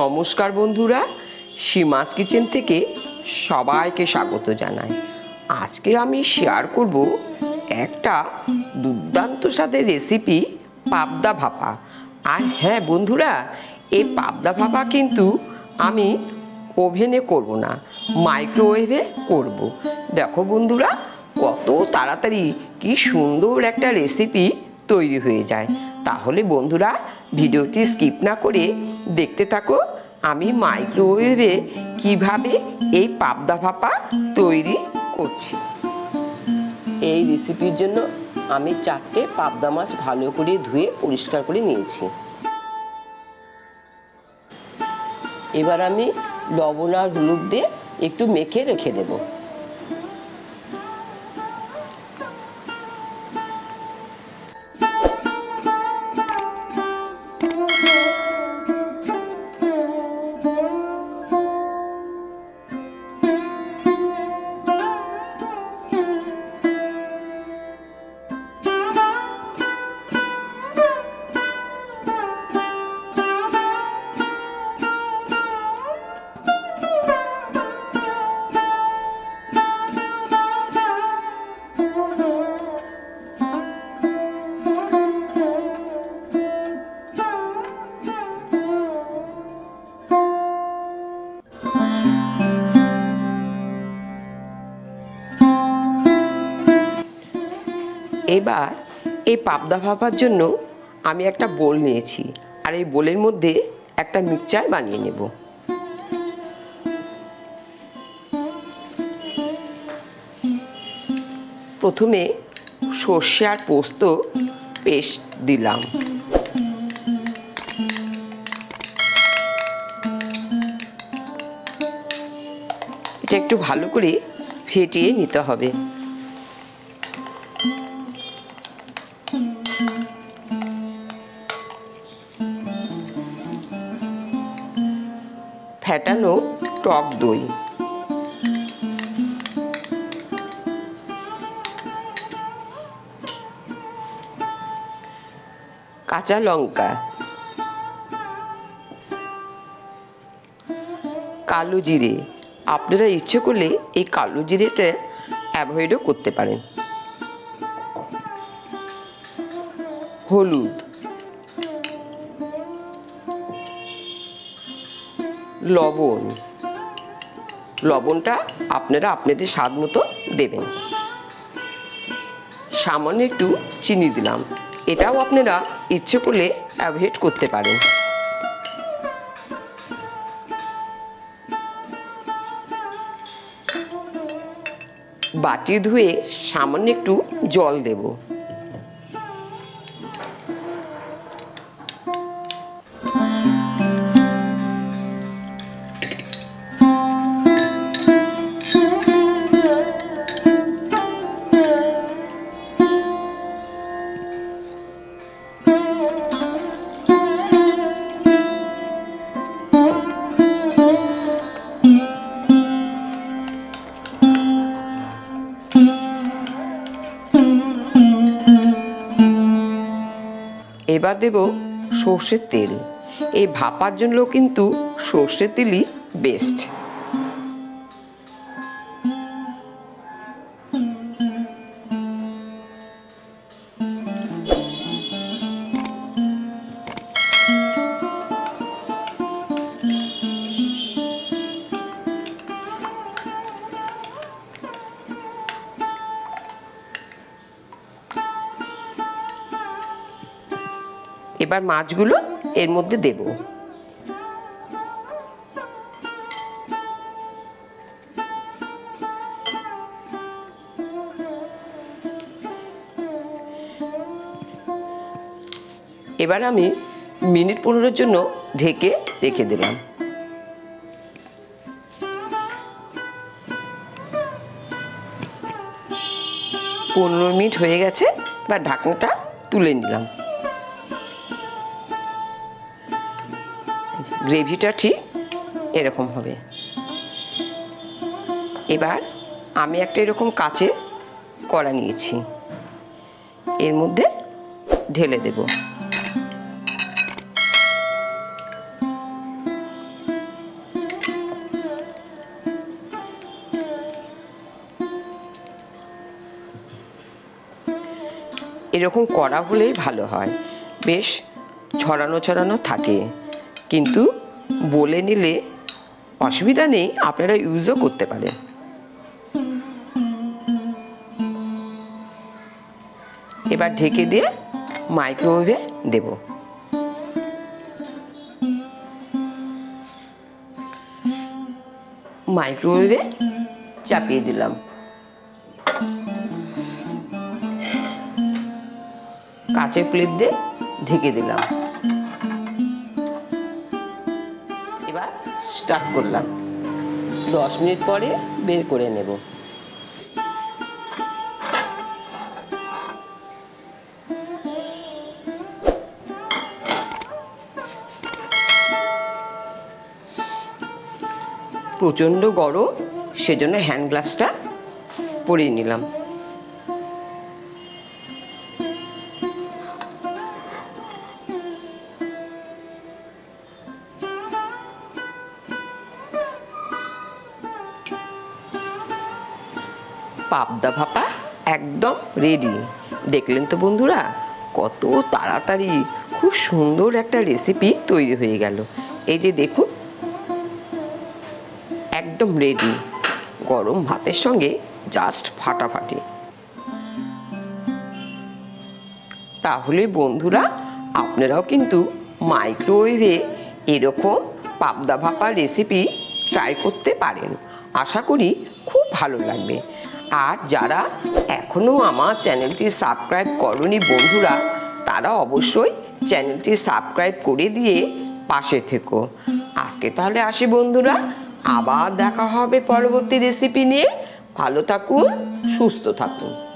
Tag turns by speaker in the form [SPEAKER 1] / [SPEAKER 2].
[SPEAKER 1] নমস্কার বন্ধুরা, সীমাস কিচেন থেকে সবাইকে স্বাগত জানাই। আজকে আমি শেয়ার করব একটা দুর্দান্ত স্বাদের রেসিপি, পাবদা ভাপা। আর হ্যাঁ বন্ধুরা, এই পাবদা ভাপা কিন্তু আমি ওভেনে করব না, মাইক্রোওয়েভে করব। দেখো বন্ধুরা, কত তাড়াতাড়ি কি সুন্দর একটা রেসিপি তৈরি হয়ে যায়। তাহলে বন্ধুরা, ভিডিওটি স্কিপ না করে দেখতে থাকো আমি মাইক্রোওয়েভে কিভাবে এই পাবদা ভাপা তৈরি করছি। এই রেসিপির জন্য আমি 4টে পাবদা মাছ ভালো করে ধুয়ে পরিষ্কার করে নিয়েছি। এবার আমি লবণ আর হলুদ দিয়ে একটু মেখে রেখে দেবো। এবার এই পাবদা ভাপার জন্য আমি একটা বোল নিয়েছি, আর এই বোলের মধ্যে একটা মিক্সচার বানিয়ে নেব। প্রথমে সর্ষে আর পোস্ত পেস্ট দিলাম। এটা একটু ভালো করে ফেটিয়ে নিতে হবে। ফেটানো টক দই, কাঁচা লঙ্কা, কালো জিরে। আপনারা ইচ্ছে করলে এই কালো জিরেটা অ্যাভয়েডও করতে পারেন। হলুদ, লবণ, লবণটা আপনারা আপনাদের স্বাদ মতো দেবেন। সামান্য একটু চিনি দিলাম, এটাও আপনারা ইচ্ছে করলে অ্যাভয়েড করতে পারেন। বাটি ধুয়ে সামান্য একটু জল দেব। এবার দেব সর্ষের তেল। এই ভাপার জন্য কিন্তু সর্ষের তেলই বেস্ট। এবার মাছগুলো এর মধ্যে দেব। এবার আমি মিনিট 15-এর জন্য ঢেকে রেখে দিলাম। 15 মিনিট হয়ে গেছে, এবার ঢাকনাটা তুলে নিলাম। গ্রেভিটা ঠিক এরকম হবে। এবার আমি একটা এরকম কাচের কড়া নিয়েছি, এর মধ্যে ঢেলে দেব। এরকম করা হলেই ভালো হয়, বেশ ছড়ানো ছড়ানো থাকে। কিন্তু বলে নিলে অসুবিধা নেই, আপনারা ইউজও করতে পারেন। এবার ঢেকে দিয়ে মাইক্রোওয়েভে দেব। মাইক্রোওয়েভে চাপিয়ে দিলাম। কাঁচের প্লেট দিয়ে ঢেকে দিলাম। এবার স্টার্ট করলাম। 10 মিনিট পরে বের করে নেব। প্রচণ্ড গরম, সেজন্য হ্যান্ড গ্লাভসটা পরিয়ে নিলাম। পাবদা ভাপা একদম রেডি। দেখলেন তো বন্ধুরা, কত তাড়াতাড়ি খুব সুন্দর একটা রেসিপি তৈরি হয়ে গেল। এই যে দেখুন, একদম রেডি। গরম ভাতের সঙ্গে জাস্ট ফাটাফাটি। তাহলে বন্ধুরা, আপনারাও কিন্তু মাইক্রোওয়েভে এরকম পাবদা ভাপা রেসিপি ট্রাই করতে পারেন। আশা করি খুব ভালো লাগবে। আর যারা এখনও আমার চ্যানেলটি সাবস্ক্রাইব করনি বন্ধুরা, তারা অবশ্যই চ্যানেলটি সাবস্ক্রাইব করে দিয়ে পাশে থেকো। আজকে তাহলে আসি বন্ধুরা, আবার দেখা হবে পরবর্তী রেসিপি নিয়ে। ভালো থাকুন, সুস্থ থাকুন।